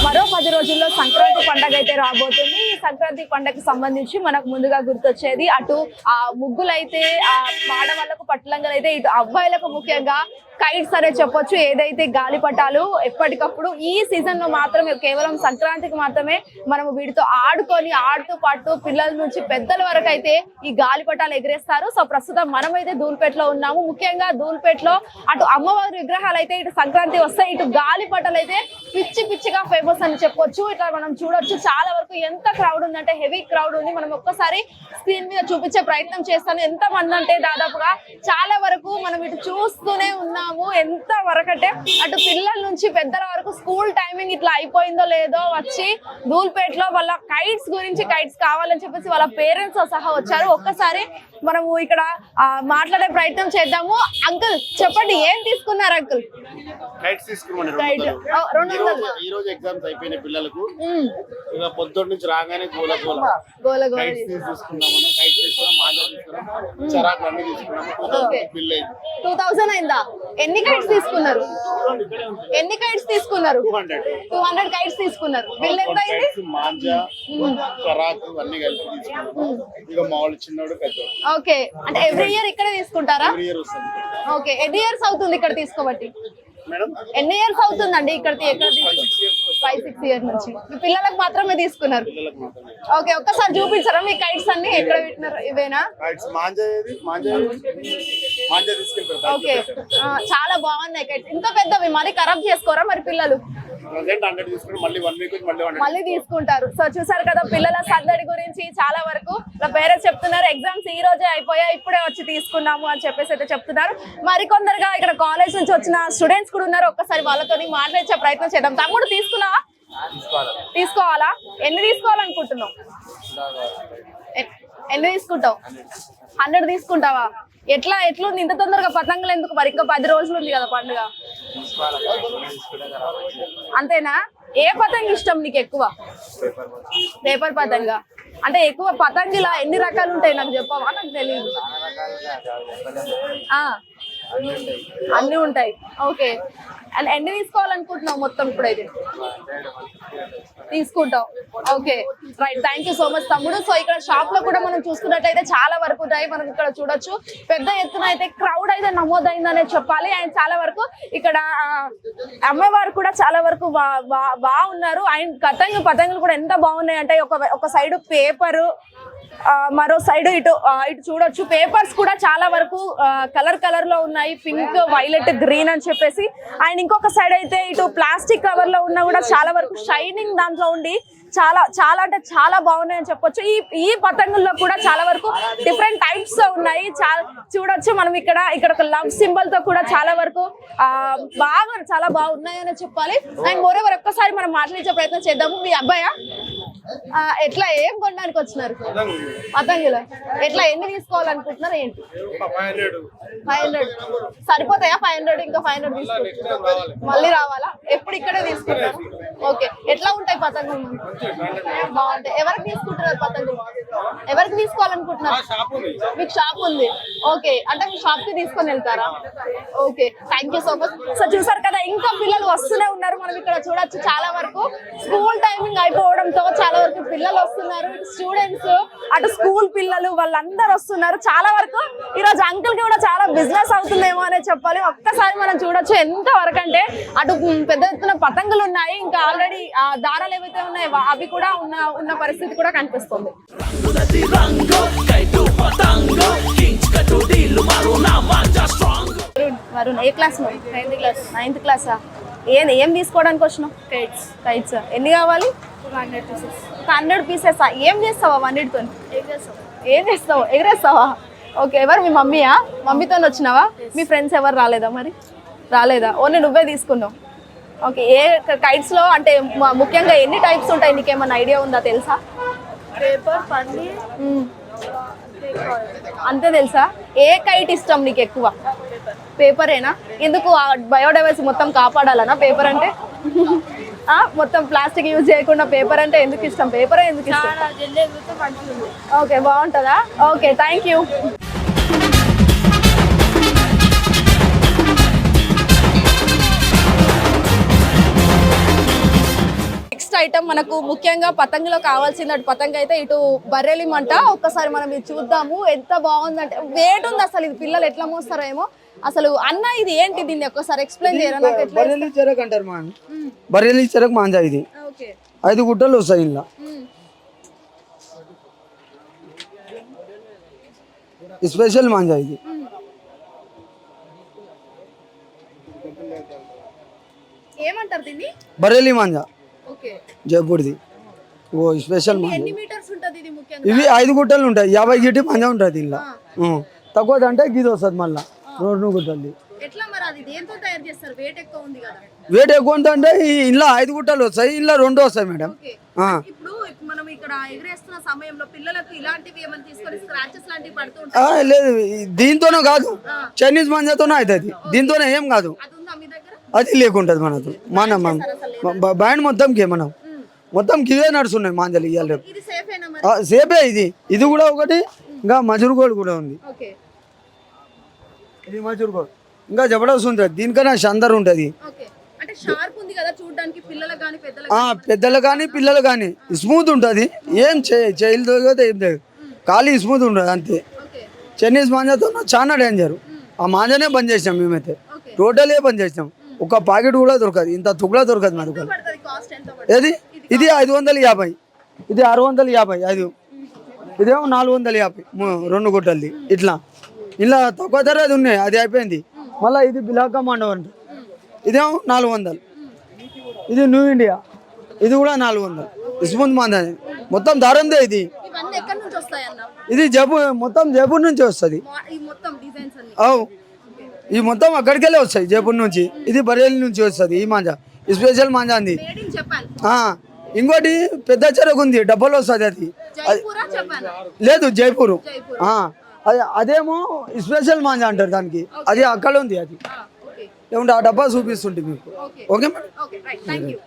మరో 10 రోజుల్లో సంక్రాంతి పండుగ అయితే రాబోతుంది. ఈ సంక్రాంతి పండుగకి సంబంధించి మనకు ముందుగా గుర్తొచ్చేది అటు ఆ ముగ్గులైతే, ఆ ఆడవాళ్ళకు పట్టులంగలు అయితే, ఇటు అబ్బాయిలకు ముఖ్యంగా కైట్స్ అనే చెప్పొచ్చు. ఏదైతే గాలిపటాలు ఎప్పటికప్పుడు ఈ సీజన్ లో మాత్రమే, కేవలం సంక్రాంతికి మాత్రమే మనము వీటితో ఆడుతూ పాటు పిల్లల నుంచి పెద్దల వరకు అయితే ఈ గాలిపటాలు ఎగిరేస్తారు. సో ప్రస్తుతం మనమైతే ధూల్పేటలో ఉన్నాము. ముఖ్యంగా ధూల్పేటలో అటు అమ్మవారి విగ్రహాలు అయితే ఇటు సంక్రాంతి వస్తాయి, ఇటు గాలిపటాలు అయితే పిచ్చిగా ఫేమస్ అని చెప్పొచ్చు. ఇట్లా మనం చూడొచ్చు చాలా వరకు ఎంత క్రౌడ్ ఉందంటే హెవీ క్రౌడ్ ఉంది. మనం ఒక్కసారి స్క్రీన్ మీద చూపించే ప్రయత్నం చేస్తాను. ఎంత మంది అంటే దాదాపుగా చాలా వరకు మనం ఇటు చూస్తూనే ఉన్నాము. ఎంత వరకు అంటే అటు పిల్లల నుంచి పెద్దల వరకు స్కూల్ టైమింగ్ ఇట్లా అయిపోయిందో లేదో వచ్చి ధూల్పేటలో వాళ్ళ కైట్స్ గురించి, కైట్స్ కావాలని చెప్పేసి వాళ్ళ పేరెంట్స్ సహా వచ్చారు. ఒక్కసారి మనము ఇక్కడ మాట్లాడే ప్రయత్నం చేద్దాము. అంకుల్ చెప్పండి, ఏం తీసుకున్నారు అంకుల్? కైట్స్ తీసుకున్నాం. 200. ఈ రోజు ఎగ్జామ్స్ అయిపోయిన పిల్లలకు ఇక పొద్దున్న నుంచి రాగానే గోల కైట్స్ తీసుకున్నాము. కైట్స్ తీసుకున్నాం, మాజా తీసుకున్నాం, చరాకు అన్ని తీసుకున్నాము. బిల్ అయింది 2000 అయిందా? ఎన్ని కైట్స్ తీసుకున్నారు? 200 కైట్స్ తీసుకున్నారు. బిల్ ఎంత అయింది? మాంజా, చరాకు అన్ని కలిపి తీసుకున్నాము. ఇక మామూలు చిన్నోడు పెద్దోడు. ఓకే, అంటే ఎవ్రీ ఇయర్ ఇక్కడే తీసుకుంటారా? ఎవ్రీ ఇయర్ వస్తుంది. ఓకే, ఎన్ని ఇయర్స్ అవుతుంది ఇక్కడ తీసుకోబట్టి? మేడం ఎన్ని ఇయర్స్ అవుతుందండి ఇక్కడ 5-6 ఇయర్స్ నుంచి? మీ పిల్లలకు మాత్రమే తీసుకున్నారు? ఓకే, ఒక్కసారి చూపించారా మీ కైట్స్ అన్ని ఎక్కడ పెట్టినారు? ఇవేనా? ఓకే, చాలా బాగున్నాయి కైట్స్. ఇంకా పెద్దవి మరి ఖరాబ్ చేసుకోరా మరి పిల్లలు? మళ్ళీ తీసుకుంటారు. సో చూసారు కదా పిల్లల సందడి గురించి చాలా వరకు పేరెంట్స్ చెప్తున్నారు. ఎగ్జామ్స్ ఈ రోజే అయిపోయాయి, ఇప్పుడే వచ్చి తీసుకున్నాము అని చెప్పేసి అయితే చెప్తున్నారు. మరికొందరుగా ఇక్కడ కాలేజ్ నుంచి వచ్చిన స్టూడెంట్స్ కూడా ఉన్నారు. ఒక్కసారి వాళ్ళతో మాట్లాడే ప్రయత్నం చేద్దాం. తమ్ముడు తీసుకున్నావా? తీసుకోవాలా? ఎన్ని తీసుకోవాలనుకుంటున్నావు? ఎన్ని తీసుకుంటావు? 100 తీసుకుంటావా? ఎట్లుంది ఇంత తొందరగా? పతంగులు ఎందుకు మరి? ఇంకా 10 రోజులు ఉంది కదా పండుగ. అంతేనా? ఏ పతంగి ఇష్టం నీకు ఎక్కువ? పేపర్ పతంగ. అంటే ఎక్కువ పతంగిలా ఎన్ని రకాలు ఉంటాయి నాకు చెప్పవా? నాకు తెలియదు. అన్ని ఉంటాయి. ఓకే, అండ్ ఎన్ని తీసుకోవాలనుకుంటున్నావు మొత్తం ఇప్పుడైతే? తీసుకుంటావు. Okay, right, thank you so much తమ్ముడు. సో ఇక్కడ షాప్ లో కూడా మనం చూసుకున్నట్లయితే చాలా వరకు ఉంటాయి. మనం ఇక్కడ చూడొచ్చు పెద్ద ఎత్తున అయితే క్రౌడ్ అయితే నమోదైందనే చెప్పాలి. అండ్ చాలా వరకు ఇక్కడ అమ్మవారు కూడా చాలా వరకు బాగున్నారు. అండ్ పతంగులు కూడా ఎంత బాగున్నాయి అంటే ఒక సైడ్ పేపరు, మరో సైడ్ ఇటు చూడొచ్చు పేపర్స్ కూడా చాలా వరకు కలర్ లో ఉన్నాయి. పింక్, వైలెట్, గ్రీన్ అని చెప్పేసి. అండ్ ఇంకొక సైడ్ అయితే ఇటు ప్లాస్టిక్ కవర్ లో ఉన్నా కూడా చాలా వరకు షైనింగ్ దాంట్లో ఉండి చాలా అంటే చాలా బాగున్నాయి అని చెప్పొచ్చు. ఈ పతంగుల్లో కూడా చాలా వరకు డిఫరెంట్ టైప్స్ ఉన్నాయి. చూడొచ్చు మనం ఇక్కడ ఒక లవ్ సింబల్ తో కూడా చాలా వరకు చాలా బాగున్నాయని చెప్పాలి. అండ్ మోరోవర్ ఒక్కసారి మనం మాట్లాడించే ప్రయత్నం చేద్దాము. మీ అబ్బాయా? ఎట్లా ఏం కొనడానికి వచ్చినారు? పతంగులు ఎట్లా ఎన్ని తీసుకోవాలనుకుంటున్నారు? ఏంటి? 500 సరిపోతాయా? 500 ఇంకా 500 తీసుకుంటారు? మళ్ళీ రావాలా? ఎప్పుడు ఇక్కడే తీసుకుంటారు? ఓకే, ఎట్లా ఉంటాయి పతంగులు? బాగుంటాయి. ఎవరికి తీసుకుంటున్నారు పతంగులు? ఎవరికి తీసుకోవాలనుకుంటున్నారు? మీకు షాప్ ఉంది. ఓకే, అంటే మీ షాప్ కి తీసుకొని వెళ్తారా? Okay, thank you so much. So చూసారు కదా ఇంకా పిల్లలు వస్తూనే ఉన్నారు. మనం ఇక్కడ చూడొచ్చు చాలా వరకు స్కూల్ టైమింగ్ అయిపోవడంతో చాలా వరకు పిల్లలు వస్తున్నారు. స్టూడెంట్స్, అటు స్కూల్ పిల్లలు, వాళ్ళందరూ వస్తున్నారు. చాలా వరకు ఈరోజు అంకుల్ కి కూడా చాలా బిజినెస్ అవుతుందేమో అనే చెప్పాలి. ఒక్కసారి మనం చూడొచ్చు ఎంత వరకు అంటే అటు పెద్ద ఎత్తున పతంగులు ఉన్నాయి. ఇంకా ఆల్రెడీ దారాలు ఏవైతే ఉన్నాయో అవి కూడా ఉన్న పరిస్థితి కూడా కనిపిస్తుంది. వరుణ్ ఏ క్లాస్? 9th క్లాసా? ఏం తీసుకోవడానికి వచ్చినావు? కైట్స్. ఎన్ని కావాలి? 100 పీసెస్. ఏం చేస్తావా 100తో? ఏం చేస్తావు? ఎగరేస్తావా? ఓకే, ఎవరు మీ మమ్మీయా? మమ్మీతో వచ్చినావా? మీ ఫ్రెండ్స్ ఎవరు రాలేదా? మరి రాలేదా? ఓన్లీ నువ్వే తీసుకున్నావు. ఓకే, ఏ కైట్స్ లో అంటే ముఖ్యంగా ఎన్ని టైప్స్ ఉంటాయి? నీకేమన్నా ఐడియా ఉందా? తెలుసా? పేపర్, పన్నీర్, అంతే తెలుసా? ఏ కైట్ ఇష్టం నీకు ఎక్కువ? పేపరేనా? ఎందుకు? బయోడైవర్సిటీ మొత్తం కాపాడాలనా పేపర్ అంటే? మొత్తం ప్లాస్టిక్ యూజ్ చేయకుండా పేపర్ అంటే ఎందుకు ఇష్టం? పేపరే ఎందుకు ఇష్టం? ఓకే, బాగుంటుందా? Okay, thank you. ఐటమ్ మనకు ముఖ్యంగా పతంగులో కావాల్సింది అటు పతంగ అయితే ఇటు బర్రెలి మంట. ఒక్కసారి మనం ఇది చూద్దాము, ఎంత బాగుందంటే వెయిట్ ఉంది అసలు. ఇది పిల్లలు ఎట్లా మోస్తారేమో అసలు. అన్న ఇది ఏంటి, దీన్ని ఒక్కసారి ఎక్స్ప్లెయిన్ చేయరా నాకు? ఎట్లా బర్రెలి చెరకు అంటారు మా బర్రెలి చెరకు మాంజా. ఇది 5 గుట్టలు వస్తాయి ఇలా. స్పెషల్ మాంజా ఇది. ఏమంటారు దీన్ని? బర్రెలి మాంజా, ఓకే, జైపూర్ది. ఓ స్పెషల్ మాంజా. ఎన్ని మీటర్స్ ఉంటది ఇది? ముఖ్యంగా ఇవి 5 గుట్టలు ఉంటాయి. 50 గిట్టి మాంజా ఉంటుంది ఇలా. తక్కువ అంటే గీది వస్తుంది మళ్ళా 2 గుట్టలు. ఎట్లా మరి అది దేంతో తయారు చేస్తారు? వెయిట్ ఎక్కువ ఉంది కదా. వెయిట్ ఎక్కువ అంటే ఇలా 5 గుట్టలు వస్తాయి, ఇలా 2 వస్తాయి మేడం. ఇప్పుడు మనం ఇక్కడ ఎగరేస్తున్న సమయంలో పిల్లలకు ఇలాంటివి ఏమైనా తీసుకొని స్క్రాచెస్ లాంటివి పడుతూ ఉంటాయి? లేదు, దీంతోనే కాదు, చైనీస్ మాంజాతోనే అవుతుంది. దీంతోనే ఏం కాదు. అది ఉందా మీ దగ్గర? అది లేకుంటది మనతో. మన బ్యాండ్ మొత్తంకి మనం మొత్తం కివే నడుస్తున్నాయి మాంజాలు ఇవాళ రేపు. ఇది సేఫేనా మరి? సేపే ఇది కూడా ఒకటి. ఇంకా మజురుగోడు కూడా ఉంది. ఓకే, ఇది మజురుగోడు ఇంకా జబర్దస్త్ ఉంటుంది. దీనికన్నా షందర్ ఉంటుంది. ఓకే. అంటే షార్ప్ ఉంది కదా చూడడానికి, పిల్లలకు కానీ పెద్దలకు పెద్దలు కానీ పిల్లలు కానీ స్మూత్ ఉంటుంది. ఏం చేయలేదు ఏం లేదు, ఖాళీ స్మూత్ ఉంటుంది అంతే. ఓకే, చైనీస్ మాంజాతో చాలా డేంజర్. ఆ మాంజానే బంద్ చేసినాం మేమైతే, టోటలే బంద్ చేసినాం. ఒక ప్యాకెట్ కూడా దొరకదు, ఇంత తుగ్గులా దొరకదు మా దగ్గర. పడుతుంది కాస్ట్ ఎంత పడుతుంది? ఏది ఇది 550, ఇది 650, ఇదేమో 450. 2 గుట్టలది ఇట్లా. ఇలా తక్కువ ధర అది ఉన్నాయి, అది అయిపోయింది. మళ్ళీ ఇది బిలాకా మాండవ్ అంటే ఇదేమో 400. ఇది న్యూ ఇండియా, ఇది కూడా 400. ఇస్మంత్ మాందా మొత్తం దారందే ఇది. ఇవన్నీ ఎక్కడి నుంచి వస్తాయి అన్న? ఇది మొత్తం జైపూర్ నుంచి వస్తుంది. ఈ మొత్తం డిజైన్స్ అన్ని? అవు, ఈ మొత్తం అక్కడికెళ్ళే వస్తాయి జైపూర్ నుంచి. ఇది బరేలి నుంచి వస్తుంది ఈ మాంజా, స్పెషల్ మాంజా అంది. Made in Japan. ఇంకోటి పెద్ద చెరకు ఉంది, డబ్బులు వస్తుంది. అది జైపూరా జపానా? లేదు, జైపూర్. జైపూర్. అదేమో స్పెషల్ మాంజా అంటారు దానికి. అది అక్కడ ఉంది. అది ఓకే, ఏమంటే ఆ డబ్బా చూపిస్తుంటే మీకు. Okay madam, okay, right, thank you.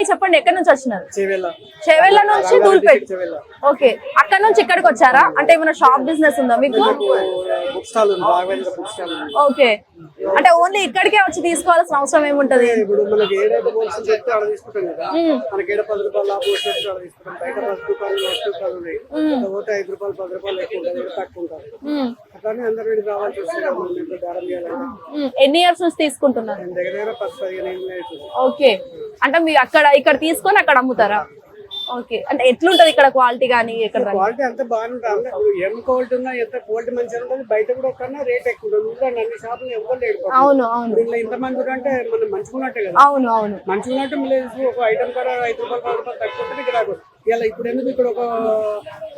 చెప్పండి, ఎక్కడి నుంచి వచ్చినారు? చెవెళ్ళ నుంచి దూల్పేట్. ఓకే, అక్కడ నుంచి ఇక్కడికి వచ్చారా? అంటే ఏమైనా షాప్ బిజినెస్ ఉందా మీకు? ఓకే, అంటే ఓన్లీ ఇక్కడికే వచ్చి తీసుకోవాల్సిన అవసరం ఏముంటది? ఎన్ని ఇయర్స్ నుంచి తీసుకుంటున్నారు? ఓకే, అంటే మీరు ఇక్కడ తీసుకొని అక్కడ అమ్ముతారా? ఓకే, అంటే ఎట్లుంటది ఇక్కడ క్వాలిటీ కానీ? ఇక్కడ క్వాలిటీ అంతా బాగానే ఉంటుంది. ఏం క్వాలిటీ ఉన్నా, ఎంత క్వాలిటీ మంచిగా ఉంటుంది. బయట కూడా కన్నా రేట్ ఎక్కువ ఉంటుంది. అన్ని షాపులు ఎవరు లేడు. అవును, అవును. దీంట్లో ఇంతమంది అంటే మనం మంచుకున్నట్టే కదా. అవును, అవును. మంచుకున్నట్టు లేదు. ఒక ఐటమ్ కూడా 5 రూపాయలు 10 రూపాయలు తక్కువ ఉంటుంది. ఇక్కడ ఇలా ఇప్పుడు ఎందుకు ఇక్కడ ఒక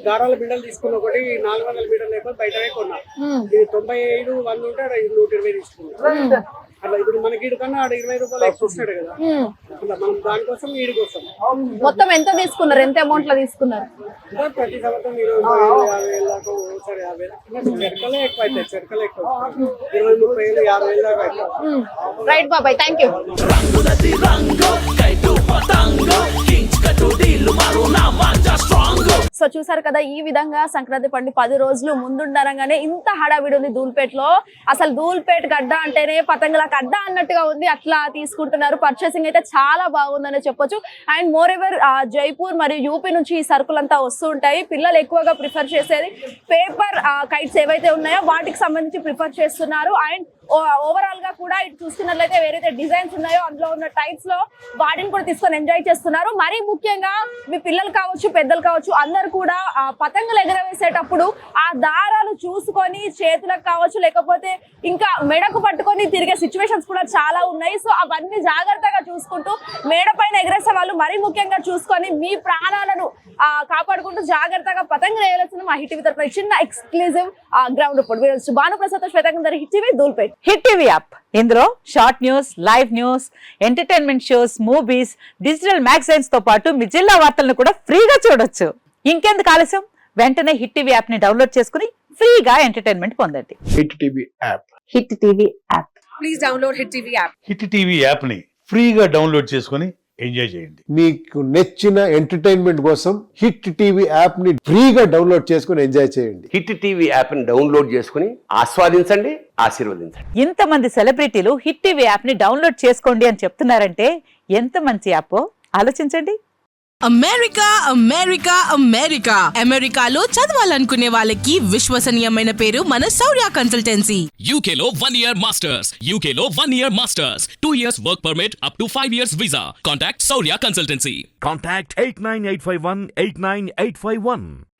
దారాల బిడ్డలు తీసుకున్న ఒకటి 400 మీటర్లు అయిపోయి బయటనే కొన్నా. ఇది 95, 100 ఉంటే 120 తీసుకున్నాం. అట్లా ఇప్పుడు మనకి ఈడు కన్నా ఆడ 20 రూపాయలు ఎక్కువ వస్తాడు కదా. అట్లా మనం దానికోసం ఈడికి వస్తాం. మొత్తం ఎంత తీసుకున్నారు? ఎంత అమౌంట్ లో తీసుకున్నారు? ప్రతి సంవత్సరం 20,000, 50,000 దాకా, ఒకసారి 50,000. చెరకలే ఎక్కువ అవుతాయి. చెరకలే ఎక్కువ 20,000, 30,000, 50,000 దాకా అవుతాయి. రైట్ బాబాయ్, థ్యాంక్ యూ. సో చూసారు కదా, ఈ విధంగా సంక్రాంతి పండుగ 10 రోజులు ముందుండగానే ఇంత హడావిడి ఉంది ధూల్పేటలో. అసలు ధూల్పేట గడ్డ అంటేనే పతంగుల గడ్డ అన్నట్టుగా ఉంది. అట్లా తీసుకుంటున్నారు. పర్చేసింగ్ అయితే చాలా బాగుందనే చెప్పొచ్చు. అండ్ మోర్ ఎవర్ జైపూర్ మరియు యూపీ నుంచి ఈ సరుకులంతా వస్తూ ఉంటాయి. పిల్లలు ఎక్కువగా ప్రిఫర్ చేసేది పేపర్ కైట్స్ ఏవైతే ఉన్నాయో వాటికి సంబంధించి ప్రిఫర్ చేస్తున్నారు. అండ్ ఓవరాల్ గా కూడా ఇటు చూస్తున్నట్లయితే వేరైతే డిజైన్స్ ఉన్నాయో అందులో ఉన్న టైప్స్ లో వాటిని కూడా తీసుకొని ఎంజాయ్ చేస్తున్నారు. మరీ ముఖ్యంగా మీ పిల్లలు కావచ్చు, పెద్దలు కావచ్చు, అందరు కూడా పతంగులు ఎగరవేసేటప్పుడు ఆ దారాలు చూసుకొని చేతులకు కావచ్చు, లేకపోతే ఇంకా మెడకు పట్టుకొని తిరిగే సిచ్యువేషన్స్ కూడా చాలా ఉన్నాయి. సో అవన్నీ జాగ్రత్తగా చూసుకుంటూ మేడ పైన ఎగరేసే వాళ్ళు మరీ ముఖ్యంగా చూసుకొని మీ ప్రాణాలను కాపాడుకుంటూ జాగ్రత్తగా పతంగులు ఎగరేస్తున్న మా హిట్ టీవీ తరపున చిన్న exclusive ground report. Bhanuprasad, Swetanga, Hit TV, Dhoolpet. Hit TV app, ఇందులో short news, live news, entertainment shows, movies, digital magazines తో పాటు మీ జిల్లా వార్తలను కూడా ఫ్రీగా చూడొచ్చు. ఇంకెందుకు ఆలస్యం, వెంటనే హిట్ టీవీ యాప్ ని డౌన్లోడ్ చేసుకుని ఫ్రీగా ఎంటర్టైన్మెంట్ పొందండి. Hit TV app. Hit TV app. Please download hit TV app. Hit TV యాప్ని ఫ్రీగా డౌన్లోడ్ చేసుకొని ఎంజాయ్ చేయండి. మీకు నచ్చిన ఎంటర్టైన్మెంట్ కోసం హిట్ టీవీ యాప్ ని ఫ్రీగా డౌన్లోడ్ చేసుకుని ఎంజాయ్ చేయండి. హిట్ టీవీ యాప్ ని డౌన్లోడ్ చేసుకుని ఆస్వాదించండి, ఆశీర్వదించండి. ఇంతమంది సెలబ్రిటీలు హిట్ టీవీ యాప్ ని డౌన్లోడ్ చేసుకోండి అని చెప్తున్నారంటే ఎంత మంచి యాప్ ఆలోచించండి. అమెరికా అమెరికా అమెరికా అమెరికాలో చదవాలనుకునే వాళ్ళకి విశ్వసనీయమైన పేరు మన శౌర్య కన్సల్టెన్సీ. UK లో 1 year masters, UK లో 1 year masters, 2 years work permit up to 5 years visa. Contact Saurya Consultancy. Contact 89851 89851.